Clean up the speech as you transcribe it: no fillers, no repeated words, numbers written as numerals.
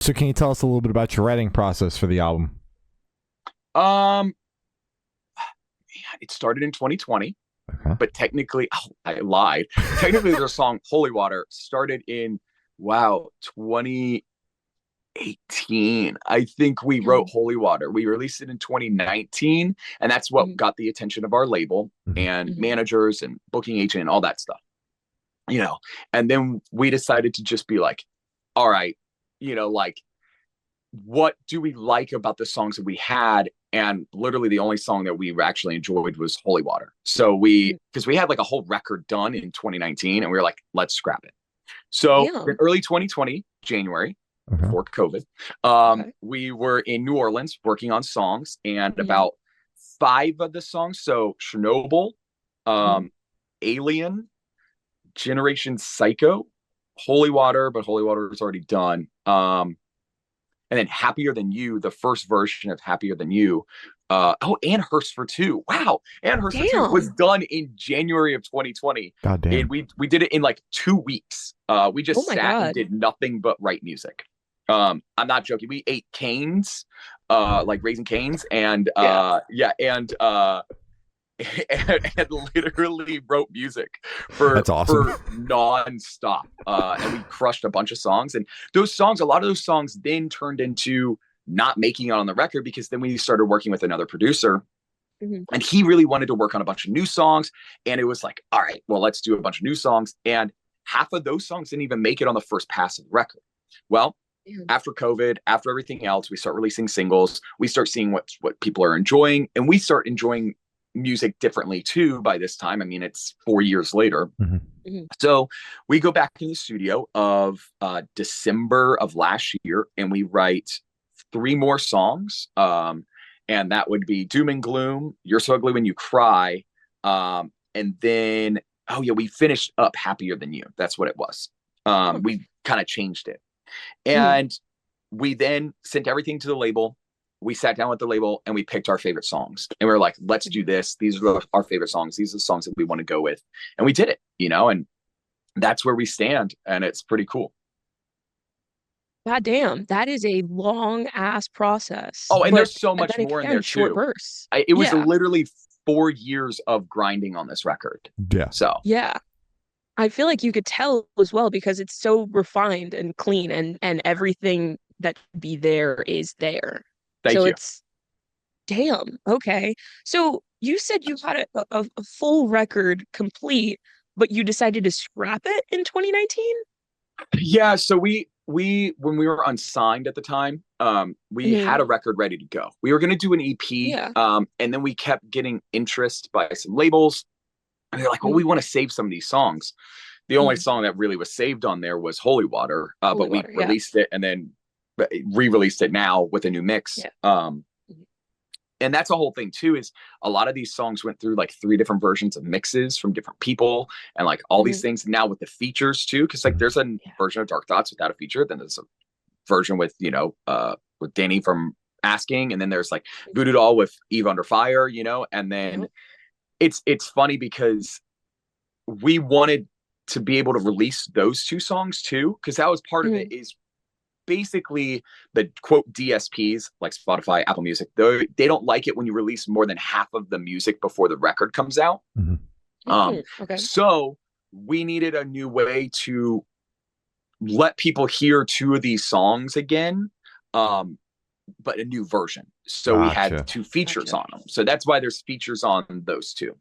So can you tell us a little bit about your writing process for the album? Um, it started in 2020, Okay. but technically, oh, I lied. Technically, their song "Holy Water" started in wow 2018. I think we wrote Mhm. "Holy Water." We released it in 2019, and that's what Mhm. got the attention of our label Mhm. and Mhm. managers and booking agent and all that stuff. You know, and then we decided to just be like, all right, like what do we like about the songs that we had? And literally the only song that we actually enjoyed was Holy Water. So Mhm. because we had like a whole record done in 2019 and we were like, let's scrap it. So in Damn. early 2020, January, Okay. before COVID, Okay. we were in New Orleans working on songs, and Mhm. about five of the songs, so Chernobyl, Mhm. um, Alien, Generation Psycho, Holy Water, but Holy Water was already done. And then Happier Than You, the first version of Happier Than You. And Hearst for Two. Wow. And Hearst for Two was Damn. done in January of 2020. God And damn. we did it in like 2 weeks. We Oh just my sat and God. did nothing but write music. I'm not joking. We ate canes, like Raising Canes, and Yeah. yeah, and literally wrote music for That's awesome. for nonstop. And we crushed a bunch of songs. And those songs, a lot of those songs then turned into not making it on the record because then we started working with another producer Mhm. and he really wanted to work on a bunch of new songs. And it was like, all right, well, let's do a bunch of new songs. And half of those songs didn't even make it on the first pass of the record. Well, Damn. after COVID, after everything else, we start releasing singles. We start seeing what people are enjoying, and we start enjoying music differently too. By this time, I mean it's 4 years later. Mhm. Mhm. So we go back in the studio of December of last year, and we write three more songs. And that would be Doom and Gloom, You're So Ugly When You Cry, and then oh yeah, we finished up Happier Than You. That's what it was. Huh. We kind of changed it. Mhm. And we then sent everything to the label. We sat down with the label and we picked our favorite songs. And we were like, let's do Mhm. this. These are our favorite songs. These are the songs that we want to go with. And we did it, and that's where we stand. And it's pretty cool. God damn. That is a long ass process, Oh, and but there's so much then more in there again, short too. bursts. It was Yeah. literally 4 years of grinding on this record. Yeah. So Yeah. I feel like you could tell as well because it's so refined and clean and everything that should be there is there. thank So you. it's damn. Okay. So you said you had a full record complete, but you decided to scrap it in 2019? Yeah, so we when we were unsigned at the time, we Hmm. had a record ready to go. We were going to do an EP, Yeah. and then we kept getting interest by some labels, and they're like, "Well, we Hmm. want to save some of these songs." The only Hmm. song that really was saved on there was "Holy Water," Holy but we water. Yeah. released it and then re-released it now with a new mix. Yeah. And that's a whole thing too, is a lot of these songs went through like three different versions of mixes from different people and like all these Hmm. things now with the features too, because like Mhm. there's a Yeah. version of Dark Thoughts without a feature, then there's a version with with Danny from Asking, and then there's like Mhm. Voodoo Doll with Eve Under Fire, and then Yep. it's funny because we wanted to be able to release those two songs too, because that was part of it, Hmm. is basically the quote DSPs like Spotify, Apple Music, they don't like it when you release more than half of the music before the record comes out. Mhm. Okay. So we needed a new way to let people hear two of these songs again, um, but a new version. So we had Gotcha. two features Gotcha. on them. So that's why there's features on those two.